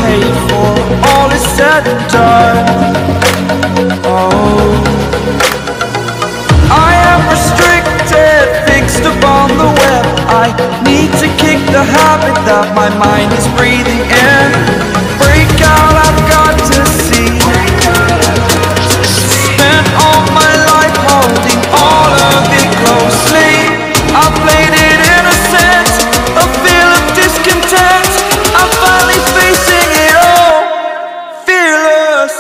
paid for, all is said and done. Oh, I am restricted, fixed upon the web. I need to kick the habit that my mind is breathing in. Break out, I've got to see. Spent all my life holding all of it closely. I played it innocent, a feel of discontent. I'm finally facing it all, fearless.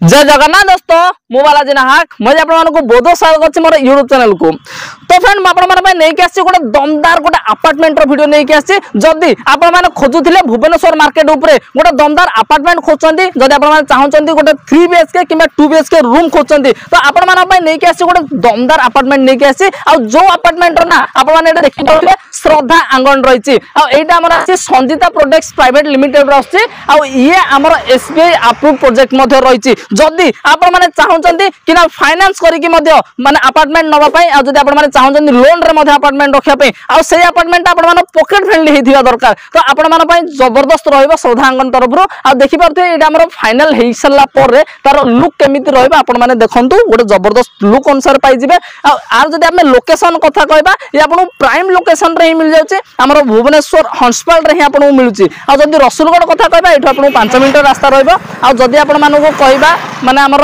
जय जगन्नाथ दोस्तों, मु बालाजी नाहक मुझे आपण मानको बहुत स्वागत अछि मोर YouTube चैनल को। तो फ्रेंड म आपण माने नै के आसी गोटे दमदार गोटे अपार्टमेंट रो वीडियो नै के आसी। जदी आपण माने खोजुथिले भुवनेश्वर मार्केट ऊपर गोटे दमदार अपार्टमेंट खोजचंदी, जदी आपण माने चाहचंदी गोटे 3 BHK किबा 2 BHK रूम खोजचंदी, तो आपण माने पय नै के आसी गोटे दमदार अपार्टमेंट नै के आसी। आ जो अपार्टमेंट रो ना आपण माने एटा देखि पाउले श्रद्धा आंगन रहिछि। आ एटा हमर आसी संजीता प्रोडक्ट्स प्राइवेट लिमिटेड रो आछि। आ ये हमर SBI अप्रूव प्रोजेक्ट मध्ये रहिछि। जदी आपण माने चाहचंदी कि ना फाइनेंस करी कि मध्ये माने अपार्टमेंट नबा पय, आ जदी आपण माने चाहचंदी लोन रे मध्ये अपार्टमेंट रखिया पय, आ से अपार्टमेंट आपण माने पॉकेट फ्रेंडली हेथिबा दरकार। तो आपण माने पय जबरदस्त रहइबो श्रद्धा आंगन तरफ रो। आ देखि पारथे एटा हमर फाइनल हेइ सला पर रे तार लुक केमिति रहइबो आपण माने देखंतु, गोटे जबरदस्त लुक अनुसार पाइ जिवे। आ जदी आपण लोकेशन कथा कहबा, ये आपण प्राइम लोकेशन रे ही मिल जाउचे। हमर भुवनेश्वर हंसपाल रे ही आपण मिलुची। आ जदी रसुलगढ़ कथा कहबा, एठो आपण 5 मिनिट रास्ता रहइबो। आ जदी आपण मानको कहबा माने हमर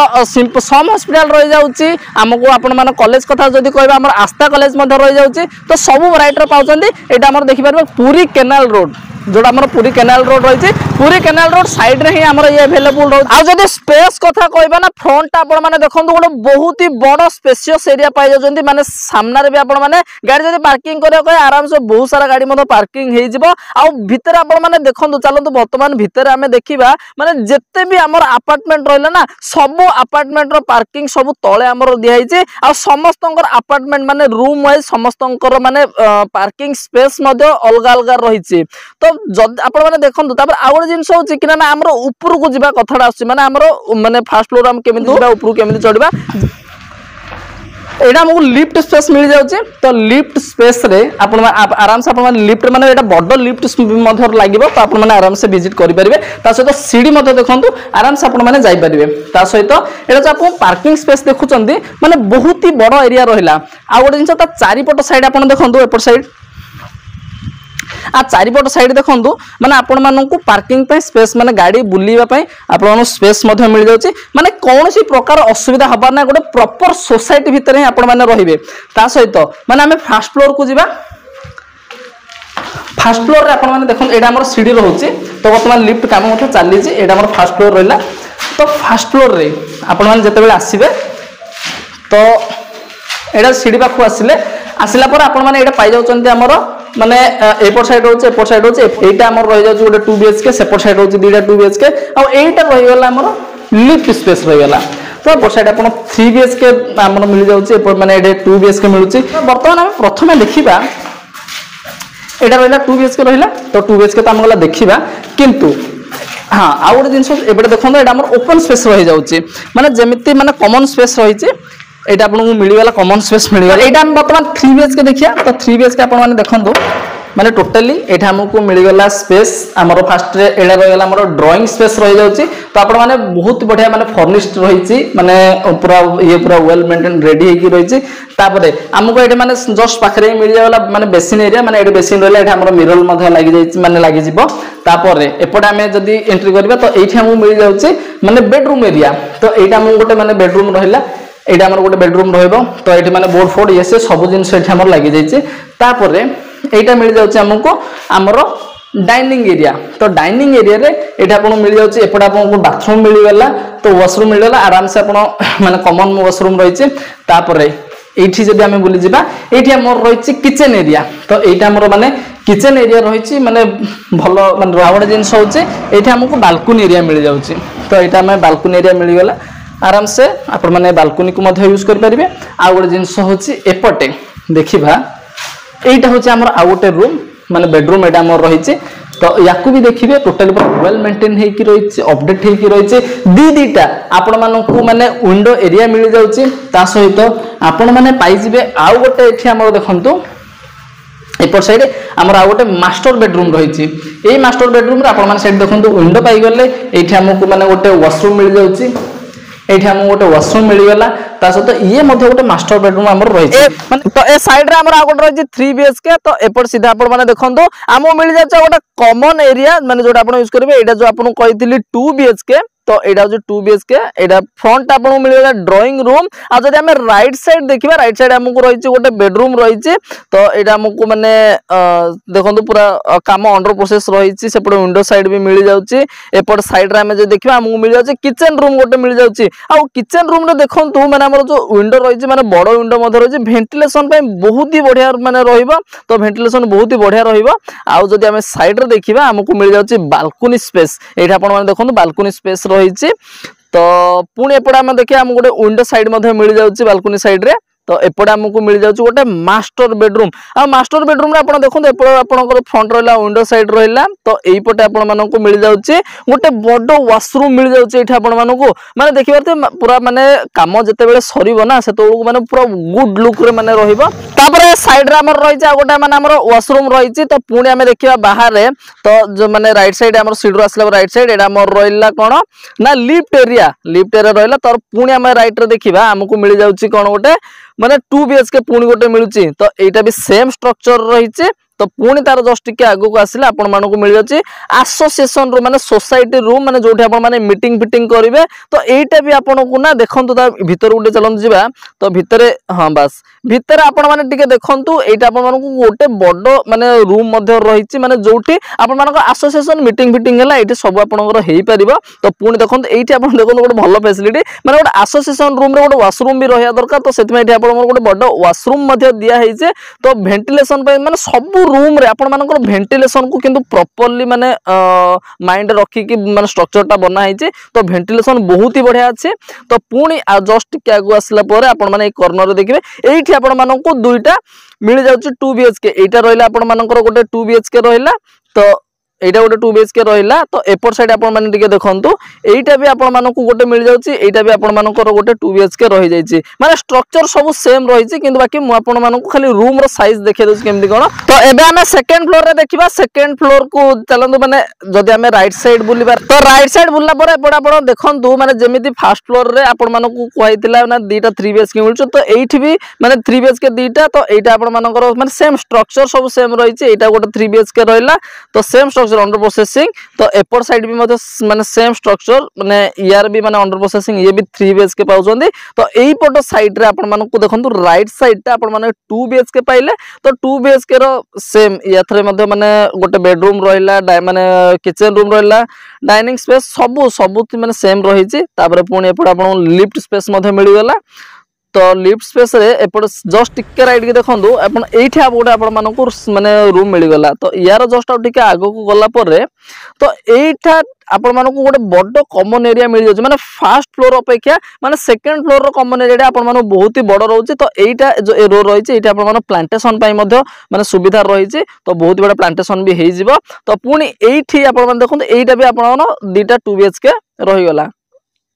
सम हॉस्पिटल रहि जाउची, हमको आपण माने कॉलेज कथा जदी कहबा हमर आस्था कॉलेज मध्ये रहि जाउची। तो सब वैरायटी रो पाउचंदी। एटा हमर देखि परबो पूरी कैनाल रोड, जोड़ा हमर पूरी कैनाल रोड रहिछि। पूरी कैनाल रोड साइड रे ही हमर ये अवेलेबल रह। आ जदी स्पेस कथा कहबा ना, फ्रंट आपण माने देखंतु गोटे बहुत ही बड़ स्पेशियस एरिया पाइ जाउचंदी। माने सामना रे भी आपण माने गाड़ी जदी पार्किंग करियो कय आराम से बहुत सारा गाड़ी मध्ये पार्किंग हेइ जिवो। आ भीतर आपण माने देखंतु, चलंतु वर्तमान भीतर हमें देखिबा माने जत्ते भी हमर अपार्टमेंट रहला ना, सब अपार्टमेंट रो पार्किंग सब तळे हमर दियाइछि। आ समस्तंकर अपार्टमेंट माने रूम वाइज समस्तंकर माने पार्किंग स्पेस मध्ये अलग अलग रहिछि। तो जद आपण माने देखंतु, तापर आ गोटे जिंस होछि कि ना हमर ऊपर को जिबा कथाडा आछि। माने हमर माने फर्स्ट फ्लोर हम केमिति जिबा, ऊपर केमिति चढ़िबा, एटा हमको लिफ्ट स्पेस मिल जाउछि। तो लिफ्ट स्पेस रे आपण आराम से आपण माने लिफ्ट माने एटा बड़ लिफ्ट मध्ये लागिबो। तो आपण माने आराम से विजिट करि परिबे। ता सहित सीढ़ी मध्ये देखंतु, आराम से आपण माने जाई परिबे। ता सहित एटा जो आपण पार्किंग स्पेस देखुचंदी, माने बहुत ही बड़ एरिया रहिला। आ गोटे जिंस ता चारिपट साइड आपण देखंतु, एपट साइड आ चारिपट साइड देखंतु, माने आपण माननकु पार्किंग पे स्पेस माने गाड़ी बुलीबा पय आपण मानन स्पेस मध्ये मिल जाउछि। माने कोनोसी प्रकार असुविधा हबा ना, गोटे प्रॉपर सोसाइटी भीतर ही आपण माने रहिबे। ता सहित माने हमें फर्स्ट फ्लोर को जिबा। फर्स्ट फ्लोर रे आपण माने देखन एडा हमर सीढ़ी रहउछि। तो वर्तमान लिफ्ट काम मध्ये चाली छि। एडा हमर फर्स्ट फ्लोर रहला। तो फर्स्ट फ्लोर रे आपण माने जते बेले आसीबे, तो एडा सीढ़ी पाखु आसिला पर आपण माने एडा पाइ जाउचंती हमर माने एपट साइड होचे, एपट साइड होचे। एटा हमर रहि जाउछ गोटे 2 BHK, सेपट साइड होचे दीटा 2 BHK। आ एटा रहि गेला हमर लिफ्ट स्पेस रहि गेला। तो एपट साइड आपण 3 BHK हमर मिल जाउछ, एपट माने एडे 2 BHK मिलुची। वर्तमान हम प्रथमे देखिबा, एटा रहिला 2 BHK रहिला। तो 2 BHK त हम गला देखिबा, किंतु हां आ गोटे जिंस एबे देखंतो, एटा हमर ओपन स्पेस रहि जाउची। माने जेमिति माने कॉमन स्पेस रहिची, एटा आपन को मिली वाला कॉमन स्पेस मिली वाला। एटा हम वर्तमान 3 BHK देखिया। तो 3 BHK आपन माने देखंतो, माने टोटली एटा हमको मिली गला स्पेस। हमर फर्स्ट रे एडा रहि गला हमर ड्राइंग स्पेस रहि जाउची। तो आपन माने बहुत बढ़िया माने फर्निश्ड रहिची, माने पूरा ये पूरा वेल मेंटेन रेडी हेकी रहिची। तापरे हमको एटा माने जस्ट पाखरे मिली जाला माने बेसिन एरिया। माने एटा बेसिन रहला, एटा हमर मिरर मध्ये लागि जाइची, माने लागि जिवो। तापरे एपटे हमें जदी एंट्री करबा, तो एठी हमको मिली जाउची माने बेडरूम एरिया। तो एटा हमको गोटे माने बेडरूम रहिला। एटा हमर गोटे बेडरूम रहइबो। तो एठी माने बोर्ड फोर्ड ये से सब जिंस एठी हमर लागि जाइची। तापरे एटा मिल जाउची हमको हमर डाइनिंग एरिया। तो डाइनिंग एरिया रे एटा आपण मिल जाउची, एपटा आपण को बाथरूम मिली गला। तो वॉशरूम मिल गला, आराम से आपण माने कॉमन वॉशरूम रहिची। तापरे एठी जदी हमें बुली जिबा, एठी हमर रहिची किचन एरिया। तो एटा हमर माने किचन एरिया रहिची, माने भलो माने रावड जिंस होची। एठी हमको बालकनी एरिया मिल जाउची। तो एटा हमें बालकनी एरिया मिल गला, आराम से आपण माने बालकनी को मध्ये यूज कर परिबे। आ गोटे जिंस होची एपटे देखिबा, एटा होची हमर आ गोटे रूम, माने बेडरूम एटा हमर रहिची। तो याकू भी देखिबे टोटली वेल मेंटेन हेकी रहिची, अपडेट हेकी रहिची। दीटा आपण मानकू माने विंडो एरिया मिल जाउची। ता सहित आपण माने पाइ जिबे आ गोटे एठी हमर देखंतु एपट साइड आमर आ गोटे मास्टर बेडरूम रही यही मास्टर बेडरूम आप देखो विंडो पाईगले ये आमको माने गोटे वाशरूम मिल जाऊँगी ये आमको गोटे वाशरूम मिलगला सहित ये गोटे मास्टर बेडरूम आमर रही तो ए साइड रे आमर आ गोटे रही 3 BHK तो एपट सीधा आपण माने देखंतु आमो मिल जाय गोटे कॉमन एरिया माने जोटा आपण यूज करिवे एटा जो आपण कहितली 2 BHK तो एटा जो 2 BHK एटा फ्रंट आपन मिलेगा ड्राइंग रूम आ जदि हमें राइट साइड देखिबा राइट साइड हमको रही गोटे बेडरूम रही तो एटा हमको माने देखंतु पूरा काम अंडर प्रोसेस रही सेपट विंडो साइड भी मिल जाउची एपट साइड रे हमें जे देखिबा हमको मिल जाउची किचन रूम गोटे मिल जाउची आ किचन रूम रे देखंतु माने हमर जो विंडो रही माने बड़ विंडो मध्ये रही वेंटिलेशन पे बहुत ही बढ़िया माने रहिबो तो वेंटिलेशन बहुत ही बढ़िया रहिबो आ जदि हमें साइड रे देखिबा हमको मिल जाउची बालकनी स्पेस एटा आपण माने देखंतु बालकनी स्पेस रही तो पुणी एपटे आम देखिए आम गोटे विंडो साइड मिल जाऊँगी बालकनी साइड रे तो एपटे आमको मिल जाऊँ गोटे मास्टर बेडरूम आ मास्टर बेडरूम रे आपण देखो एपटे आपनकर फ्रंट रहिला विंडो साइड रहिला तो एई पटे आपण मानको मिल जाऊँ गोटे बड़ वाशरूम मिल जाऊँ ये आपण मानको माने देखिबार पूरा माने काम जेतेबेले सरीबो ना सेतोळु माने पूरा गुड लुक रे माने रहिबो तापरे साइड रे हमर रही जा गोटे माने हमर वाशरूम रही तो पुणी आमे देखिबा बाहर रे तो जो माने राइट साइड हमर सीडरो आसला राइट साइड एडा हमर रहिला कोन ना लिफ्ट एरिया रहिला तो पुणी आमे राइट रे देखिबा हमको मिल जाऊँ कोन गोटे माने 2 BHK पुणी गोटे मिलुची तो एटा भी सेम स्ट्रक्चर रही तो पुणी तार जस्ट टिके आगो को आसिले आपण मानको मिल जाची एसोसिएशन रूम माने सोसाइटी रूम माने जोठी आपण माने मीटिंग फिटिंग करिवे तो एटा भी आपण को ना देखंतु ता भीतर गुटे चलन जिबा तो भितरे हां बस भितर आपण माने टिके देखंतु एटा आपण मानको गोटे बड़ माने रूम मध्ये रहिची माने जोठी आपण मानको एसोसिएशन मीटिंग फिटिंग हला एटी सब आपणकर हेई परिबो तो पुणी देखंतु एटी आपण देखंतु गोटे भलो फैसिलिटी माने गोटे एसोसिएशन रूम रे गोटे वाशरूम भी रहिया दरकार तो सेति एटी आपण गोटे बड़ वाशरूम मध्ये दिया हेइचे तो वेंटिलेशन पे माने सब रूम रे आपण मानकर वेंटिलेशन को किंतु प्रॉपर्ली माने माइंड रखी कि माने स्ट्रक्चर ता बना हिचे तो वेंटिलेशन बहुत ही बढ़िया अछि तो पुणी जस्ट के आगु आसला परे आपण माने कॉर्नर रे देखिबे एठी आपण मानको दुईटा मिल जाउची 2 BHK एटा रहिला आपण मानकर गोटे 2 BHK रहिला तो एटा गोटे 2 BHK रहिला तो एपर साइड आपण माने टिके देखंतु एटा भी आपण मानको गोटे मिल जाउची एटा भी आपण मानकर गोटे 2 BHK रहि जाईची माने स्ट्रक्चर सब सेम रहिची किंतु बाकी मु आपण मानको खाली रूम रो साइज देखे दोस केमदी कोन तो एबे हमें सेकंड फ्लोर रे देखिबा सेकंड फ्लोर को चलंदु माने जदि हमें राइट साइड बुलिबा तो राइट साइड बुलला परे एपडा आपण देखंतु माने जेमिति फर्स्ट फ्लोर रे आपण मानको कहैतिला ना दीटा 3 BHK मिलछ तो एठी भी माने 3 BHK दीटा तो एटा आपण मानकर माने सेम स्ट्रक्चर सब सेम रहिची एटा गोटे 3 BHK रहिला तो सेम अंडर प्रोसेसिंग तो एपर साइड भी माने सेम स्ट्रक्चर माने यार भी माने अंडर प्रोसेसिंग ये भी 3 BHK पाउछंदी तो एई पटो साइड रे आपण मानको देखंतु राइट साइड ता आपण माने 2 BHK पाइले तो 2 BHK रो सेम याथरे मध्ये माने गोटे बेडरूम रहिला माने किचन रूम रहिला डाइनिंग स्पेस सब माने सेम रहिची तापर पुणी एपड आपण लिफ्ट स्पेस मध्ये मिल गला तो लिफ्ट स्पेस रे एपड जस्ट टिके राइट के देखंतु आपण एठी आ गोटे आपण मानको माने रूम मिल गला तो यार जस्ट टिके आगो को गला परे तो एठा आपण मानको गोटे बड़ कॉमन एरिया मिल जाउछ माने फर्स्ट फ्लोर अपेक्षा माने सेकंड फ्लोर रो कॉमन एरिया आपण मानो बहुत ही बड़ रहउछ तो एटा जो रो रहिछ एटा आपण मानो प्लांटेशन पई मध्ये माने सुविधा रहिछ तो बहुत बड़ प्लांटेशन भी हेइ जिवो तो पुणी एठी आपण माने देखंतु एटा भी आपण मानो दीटा 2 BHK रहि गला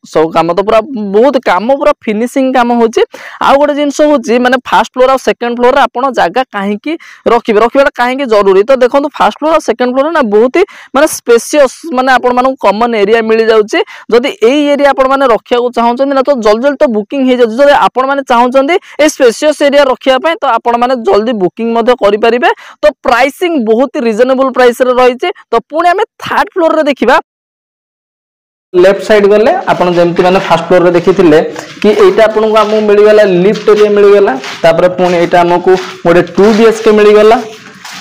सब काम तो पूरा बहुत काम पूरा फिनिशिंग काम होची आ गोटे जिंस होची माने फर्स्ट फ्लोर और सेकंड फ्लोर रे आपण जागा काहे की रखिबा काहे की जरूरी तो देखंतु फर्स्ट फ्लोर और सेकंड फ्लोर ना बहुत ही माने स्पेशियस माने आपण मानु कॉमन एरिया मिल जाउची जदी एई एरिया आपण माने रखिया को चाहउछन ना तो जल्दी तो बुकिंग हे जाउची जदी आपण माने चाहउछन ए स्पेशियस एरिया रखिया पे तो आपण माने जल्दी बुकिंग मध्ये करि परिबे तो प्राइसिंग बहुत ही रिजनेबल प्राइस रे रहिचे तो पुणी हमें थर्ड फ्लोर रे देखिबा लेफ्ट साइड गले आपण जेमति माने फर्स्ट फ्लोर रे देखिथिले कि एटा आपन को हमु मिल गेला लिफ्ट एरिया मिल गेला तापर पुणी एटा हमकु गोटे 2 BHK मिल गेला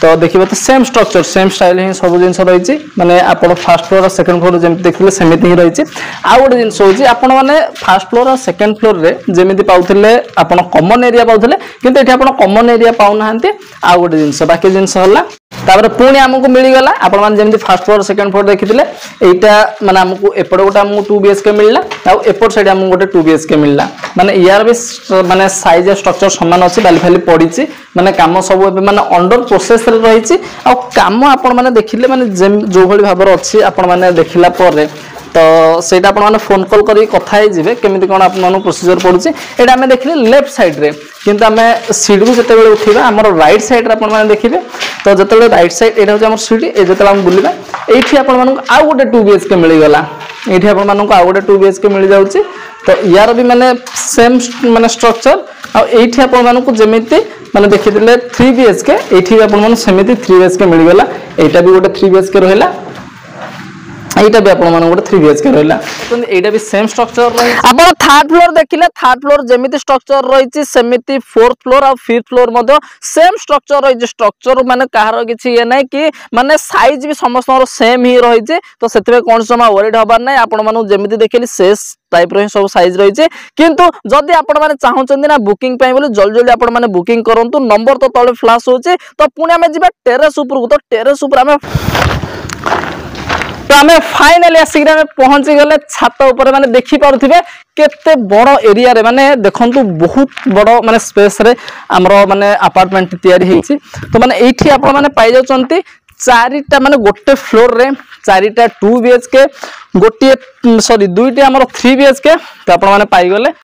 तो देखिबा तो सेम स्ट्रक्चर सेम स्टाइल ही सब जिंस रहिछि माने आपण फर्स्ट फ्लोर और सेकंड फ्लोर जेमति देखिले सेमिति ही रहिछि आ गोटे जिंस होछि आपण माने फर्स्ट फ्लोर और सेकंड फ्लोर रे जेमिति पाउथिले आपण कॉमन एरिया पाउथिले किंतु एठी आपण कॉमन एरिया पाउ नाहंती आ गोटे जिंस बाकी जिंस हला तापर पुणी हमकु मिल गला आपण मान जेमति फर्स्ट फ्लोर सेकंड फ्लोर देखिथिले एटा माने हमकु एपड गोटा हमकु 2 BHK मिलला आ एपड साइड हमकु गोटे 2 BHK मिलला माने यार भी माने साइज और स्ट्रक्चर समान अछि बाली फाली पडिछि माने काम सब एबे माने अंडर प्रोसेस रे रहिछि आ काम आपण माने देखिले माने जो भली भाबर अछि आपण माने देखिला परे तो ସେଇଟା ଆପଣମାନେ ଫୋନ୍ କଲ୍ କରି କଥା ହେଇଯିବେ କେମିତି କ'ଣ ଆପଣମାନଙ୍କୁ ପ୍ରୋସିଜର ପଡ଼ୁଛି। ଏଇଟା ଆମେ ଦେଖିଲେ ଲେଫ୍ଟ ସାଇଡ଼୍ରେ, କିନ୍ତୁ ଆମେ ସିଡ଼ିରୁ ଯେତେବେଳେ ଉଠିବା ଆମର ରାଇଟ୍ ସାଇଡ଼୍ରେ ଆପଣମାନେ ଦେଖିବେ। ତ ଯେତେବେଳେ ରାଇଟ୍ ସାଇଡ଼୍ ଏଇଟା ହେଉଛି ଆମର ସିଡ଼ି, ଏ ଯେତେବେଳେ ଆମେ ବୁଲିବା ଏଇଠି ଆପଣମାନଙ୍କୁ ଆଉ ଗୋଟେ 2 BHK ମିଳିଗଲା। ଏଇଠି ଆପଣମାନଙ୍କୁ ଆଉ ଗୋଟେ 2 BHK ମିଳିଯାଉଛି। ତ ୟାର ବି ମାନେ ସେମ୍ ମାନେ ଷ୍ଟ୍ରକ୍ଚର, ଆଉ ଏଇଠି ଆପଣମାନଙ୍କୁ ଯେମିତି ମାନେ ଦେଖିଥିଲେ 3 BHK, ଏଇଠି ବି ଆପଣମାନଙ୍କୁ ସେମିତି 3 BHK ମିଳିଗଲା। এইটা ବି ଗୋଟେ 3 BHK ରହିଲା, এইটা ବି ଆପଣମାନଙ୍କୁ ଗୋଟେ 3 BHK ରହିଲା। এইটা ବି সেম স্ট্রাকচার রয়েছে। ଆପଣ থার্ড ফ্লোর ଦେଖିଲେ থার্ড ফ্লোর যেମିତି স্ট্রাকচার রয়েছে সেମିତି ফোর্থ ফ্লোর আর ফিফথ ফ্লোর ମଧ୍ୟ সেম স্ট্রাকচার রয়েছে। স্ট্রাকচার মানে কাହାର କିଛି ଇଏ ନାହିଁ କି ମାନେ ସାଇଜ ବି ସମସ୍ତଙ୍କର ସେମ୍ ହିଁ ରହିଛି। ତ ସେଥିପାଇଁ କୌଣସି ଜମା ୱରିଡ୍ ହବାର ନାହିଁ। ଆପଣମାନଙ୍କୁ ଯେମିତି ଦେଖିଲି ସେ टाइप रो सब साइज रही। किंतु जदि आपण मैंने चाहते ना बुकिंग बोली जल्दी जल्दी आपण मैंने बुकिंग करूँ। नंबर तो तले फ्लाश होचे। तो पुणी आम जा टेरेस उपरକୁ। तो टेरेस उपर आम फाइनाली आसिक पहुंची गले छात उपर माने देखि पारुथिबे केते बड़ एरिया रे माने देखंतु बहुत बड़ माने स्पेस रे हमरो माने अपार्टमेंट तैयारी हेछि। तो माने एठी आपण माने पाइ जाउचंती चारिटा माने गोटे फ्लोर रे चारिटा 2 BHK गोटे सॉरी दुईटी हमरो 3 BHK। तो आपण माने पाइ गले।